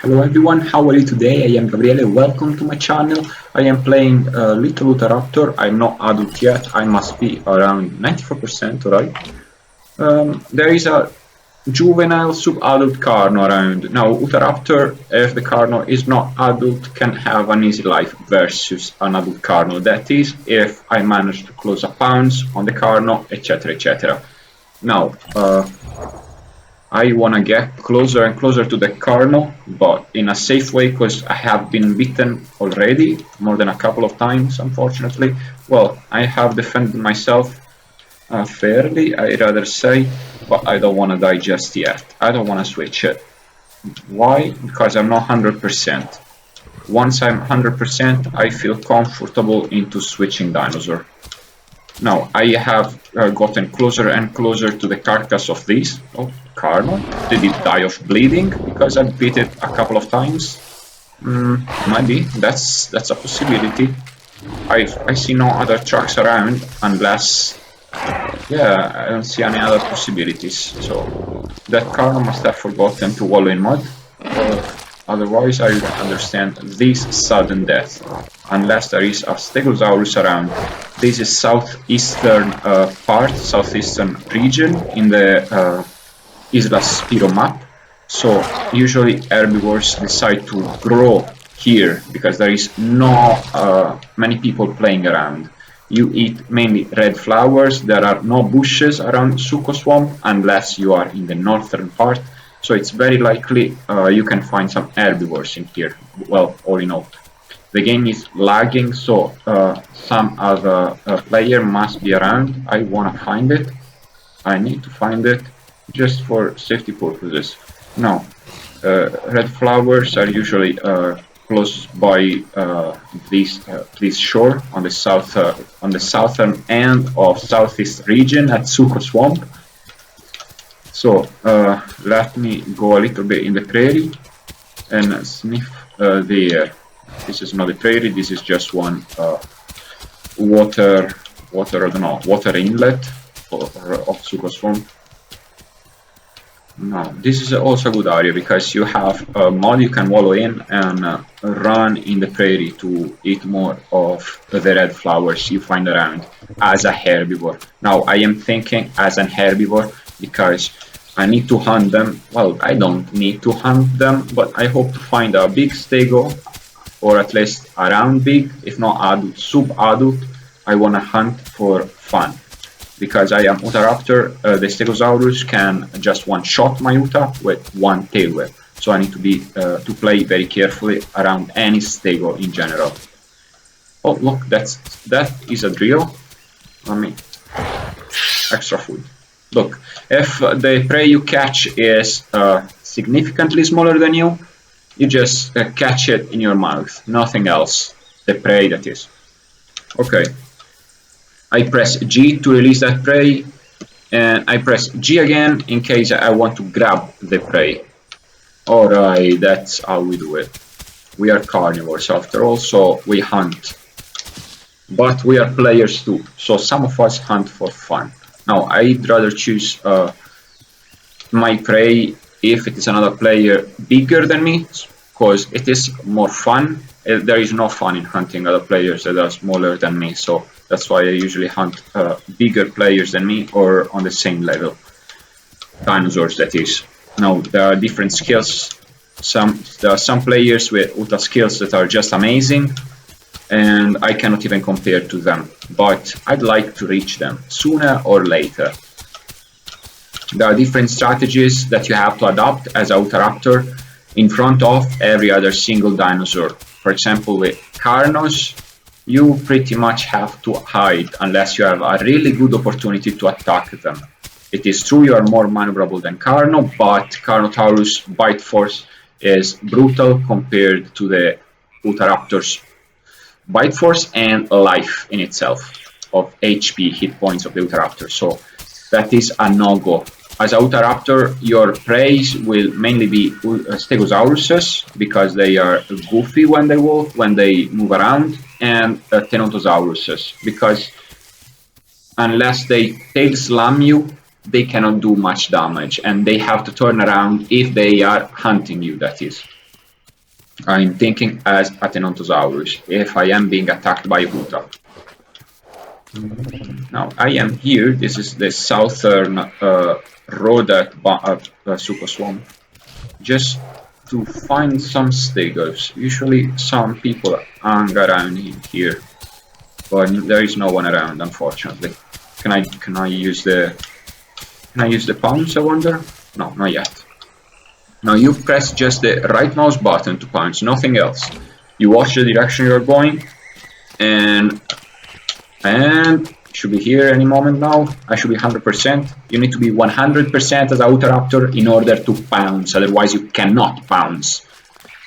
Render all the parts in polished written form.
Hello everyone, how are you today? I am Gabriele, welcome to my channel. I am playing Little Utah Raptor. I'm not adult yet, I must be around 94%, right? There is a juvenile sub-adult Carno around. Now Utah Raptor, if the Carno is not adult, can have an easy life versus an adult Carno. That is, if I manage to close a pounce on the Carno, etc, etc. Now, I wanna get closer and closer to the Carno, but in a safe way, because I have been bitten already, more than a couple of times, unfortunately. Well, I have defended myself fairly, I'd rather say, but I don't wanna die just yet. I don't wanna switch it. Why? Because I'm not 100%. Once I'm 100%, I feel comfortable into switching dinosaur. Now, I have gotten closer and closer to the carcass of this. Oh, Carno. Did it die of bleeding because I beat it a couple of times? Maybe. That's a possibility. I see no other trucks around unless... yeah, I don't see any other possibilities. So, that Carno must have forgotten to wallow in mud. Otherwise, I would understand this sudden death. Unless there is a Stegosaurus around. This is southeastern southeastern region in the Isla Spiro map. So usually herbivores decide to grow here because there is no many people playing around. You eat mainly red flowers. There are no bushes around Sucho Swamp unless you are in the northern part. So it's very likely you can find some herbivores in here. Well, all in all. The game is lagging, so some other player must be around. I wanna find it. I need to find it just for safety purposes. Now, red flowers are usually close by this shore on the southern end of southeast region at Sucho Swamp. So let me go a little bit in the prairie and sniff the air. This is not a prairie, this is just one water inlet of Sucho Swamp. Now, this is also a good area because you have mud you can wallow in and run in the prairie to eat more of the red flowers you find around as a herbivore. Now, I am thinking as an herbivore because I need to hunt them. Well, I don't need to hunt them, but I hope to find a big Stego, or at least around big, if not adult, sub-adult. I want to hunt for fun. Because I am Utah Raptor, the Stegosaurus can just one-shot my Utah with one tail whip. So I need to play very carefully around any Stego in general. Oh, look, that is a drill. I mean, extra food. Look, if the prey you catch is significantly smaller than you, you just catch it in your mouth, nothing else. The prey, that is. Okay. I press G to release that prey, and I press G again in case I want to grab the prey. Alright, that's how we do it. We are carnivores after all, so we hunt. But we are players too, so some of us hunt for fun. Now, I'd rather choose my prey if it is another player bigger than me, because it is more fun. There is no fun in hunting other players that are smaller than me, so that's why I usually hunt bigger players than me or on the same level. Dinosaurs, that is. Now, there are different skills. There are some players with Utah skills that are just amazing, and I cannot even compare to them, but I'd like to reach them sooner or later. There are different strategies that you have to adopt as a Utah Raptor in front of every other single dinosaur. For example, with Carnos, you pretty much have to hide unless you have a really good opportunity to attack them. It is true you are more maneuverable than Carno, but Carnotaurus bite force is brutal compared to the Utah Raptor's bite force and life in itself of HP hit points of the Utah Raptor. So that is a no-go. As a Utah Raptor, your prey will mainly be Stegosauruses because they are goofy when they walk, when they move around, and Tenotosauruses because unless they tail slam you, they cannot do much damage and they have to turn around if they are hunting you, that is. I'm thinking as a Tenontosaurus if I am being attacked by a Huta. Now I am here. This is the southern road at Sucho Swamp, just to find some Stegos. Usually some people hang around here, but there is no one around, unfortunately. Can I use the pounce, I wonder? No, not yet. Now you press just the right mouse button to pounce, nothing else. You watch the direction you're going, and should be here any moment now. I should be 100%. You need to be 100% as a Utah Raptor in order to pounce, otherwise you cannot pounce.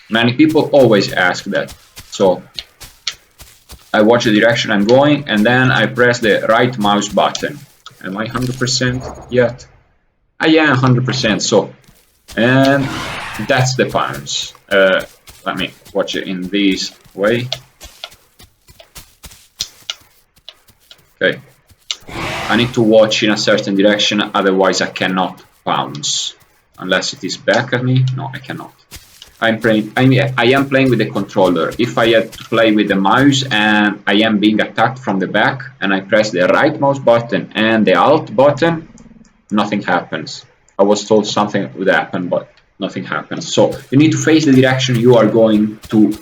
Many people always ask that. So I watch the direction I'm going, and then I press the right mouse button. Am I 100% yet? I am 100%, so, and that's the pounce. Let me watch it in this way. Okay, I need to watch in a certain direction, otherwise I cannot pounce. Unless it is back at me, no, I cannot. I am playing with the controller. If I had to play with the mouse and I am being attacked from the back and I press the right mouse button and the alt button, nothing happens. I was told something would happen, but nothing happens. So you need to face the direction you are going to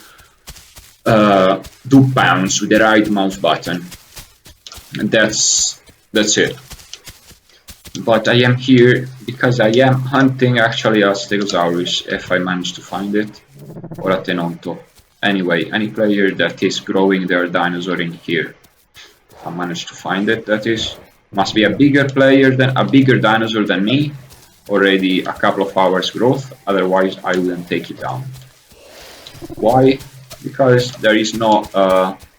do pounce with the right mouse button. And that's it. But I am here because I am hunting actually a Stegosaurus, if I manage to find it, or a Tenonto. Anyway, any player that is growing their dinosaur in here, I managed to find it. That is, must be a bigger dinosaur than me, already a couple of hours growth. Otherwise, I wouldn't take it down. Why? Because there is no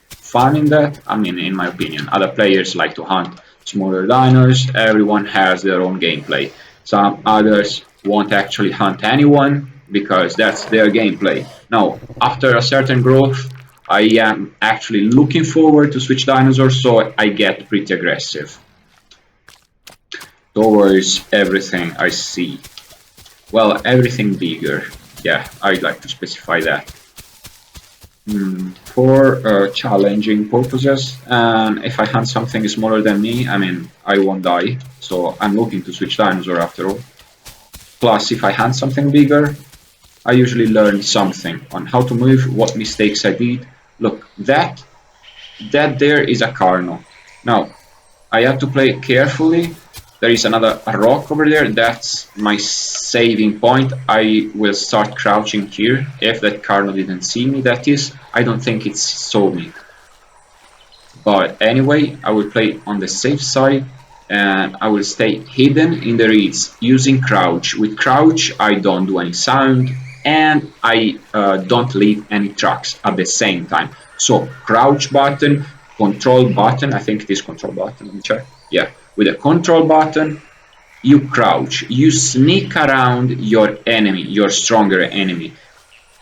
fun in that. I mean, in my opinion, other players like to hunt smaller dinos. Everyone has their own gameplay. Some others won't actually hunt anyone because that's their gameplay. Now, after a certain growth, I am actually looking forward to switch dinosaurs, so I get pretty aggressive towards everything I see. Well, everything bigger. Yeah, I'd like to specify that. For challenging purposes, and if I hunt something smaller than me, I mean, I won't die, so I'm looking to switch dinosaur after all. Plus, if I hunt something bigger, I usually learn something on how to move, what mistakes I did. Look, that there is a Carno. Now, I have to play carefully. There is another rock over there. That's my saving point. I will start crouching here. If that Carno didn't see me, that is. I don't think it saw me. But anyway, I will play on the safe side. And I will stay hidden in the reeds using crouch. With crouch, I don't do any sound. And I don't leave any tracks at the same time. So, crouch button, control button. I think it is control button. Let me check. Yeah. With a control button, you crouch, you sneak around your enemy, your stronger enemy.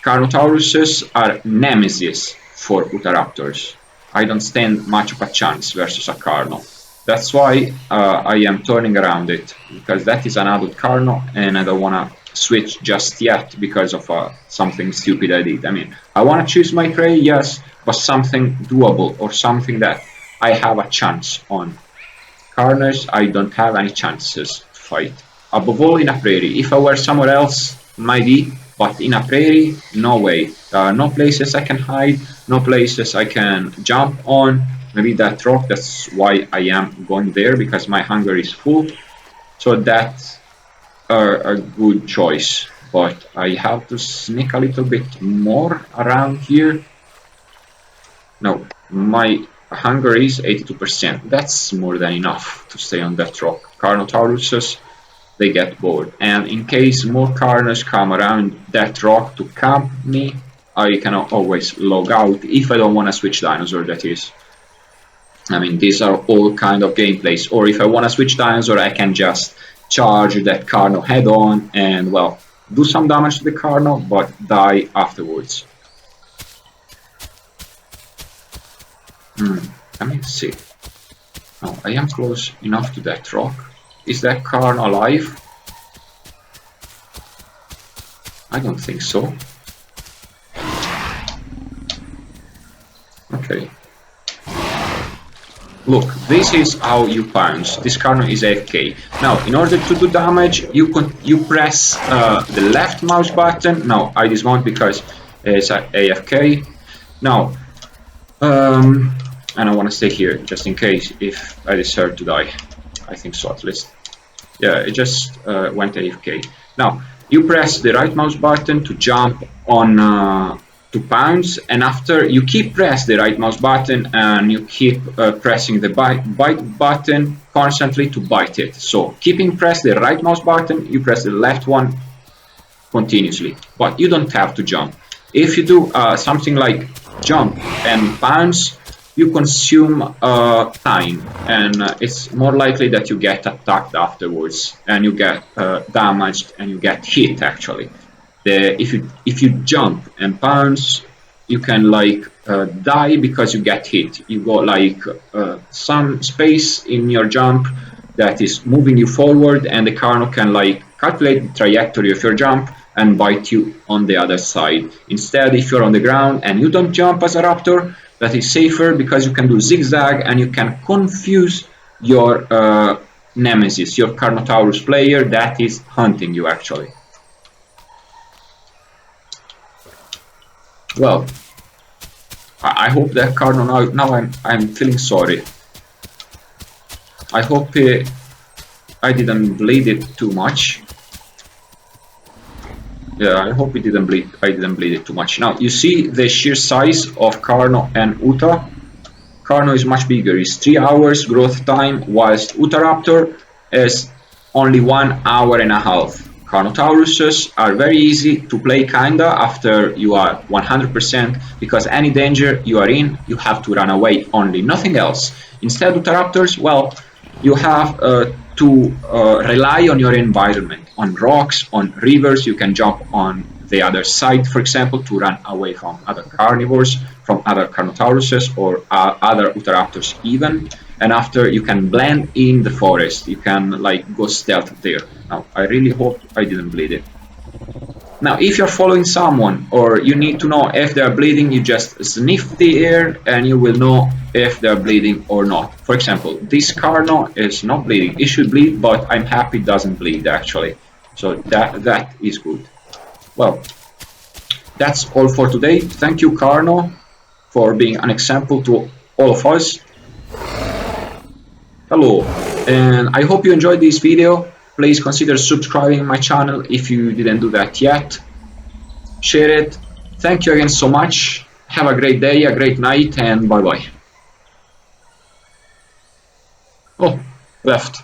Carnotauruses are nemesis for Utah Raptors. I don't stand much of a chance versus a Carno. That's why I am turning around it, because that is an adult Carno and I don't want to switch just yet because of something stupid I did. I mean, I want to choose my prey, yes, but something doable or something that I have a chance on. Carners, I don't have any chances to fight. Above all in a prairie. If I were somewhere else, maybe, but in a prairie, no way. There are no places I can hide, no places I can jump on. Maybe that rock, that's why I am going there, because my hunger is full. So that's a good choice. But I have to sneak a little bit more around here. No, my hunger is 82%. That's more than enough to stay on that rock. Carnotauruses, they get bored. And in case more Carnos come around that rock to camp me, I can always log out if I don't want to switch dinosaur, that is. I mean, these are all kind of gameplays. Or if I want to switch dinosaur, I can just charge that Carno head on and, well, do some damage to the Carno, but die afterwards. Let me see. Oh, I am close enough to that rock. Is that Karl alive? I don't think so. Okay. Look, this is how you pounce. This Carno is AFK. Now, in order to do damage, you press the left mouse button. Now, I dismount because it's AFK. Now, and I want to stay here just in case if I deserve to die. I think so, at least. Yeah, it just went AFK. Now, you press the right mouse button to jump on to pounce, and after you keep press the right mouse button and you keep pressing the bite button constantly to bite it. So keeping press the right mouse button, you press the left one continuously, but you don't have to jump. If you do something like jump and pounce, you consume time, and it's more likely that you get attacked afterwards and you get damaged and you get hit actually. If you jump and pounce, you can like die because you get hit. You got like some space in your jump that is moving you forward, and the Carno can like calculate the trajectory of your jump and bite you on the other side. Instead, if you're on the ground and you don't jump as a Raptor, that is safer because you can do zigzag and you can confuse your nemesis, your Carnotaurus player that is hunting you actually. Well, I hope that Carno now I'm feeling sorry. I hope I didn't bleed it too much. Yeah, I hope I didn't bleed it too much. Now you see the sheer size of Carno and Utah. Carno is much bigger. It's 3 hours growth time, whilst Utah Raptor is only 1 hour and a half. Carnotauruses are very easy to play kinda after you are 100%, because any danger you are in, you have to run away only, nothing else. Instead, Utah Raptors, well, you have to rely on your environment, on rocks, on rivers. You can jump on the other side, for example, to run away from other carnivores, from other Carnotauruses or other Utah Raptors even. And after, you can blend in the forest. You can like go stealth there. Now, I really hope I didn't bleed it. Now, if you're following someone or you need to know if they're bleeding, you just sniff the air and you will know if they're bleeding or not. For example, this Carno is not bleeding. It should bleed, but I'm happy it doesn't bleed actually. So that is good. Well, that's all for today. Thank you, Carno, for being an example to all of us. Hello, and I hope you enjoyed this video. Please consider subscribing my channel if you didn't do that yet. Share it. Thank you again so much. Have a great day, a great night, and bye bye. Oh, left.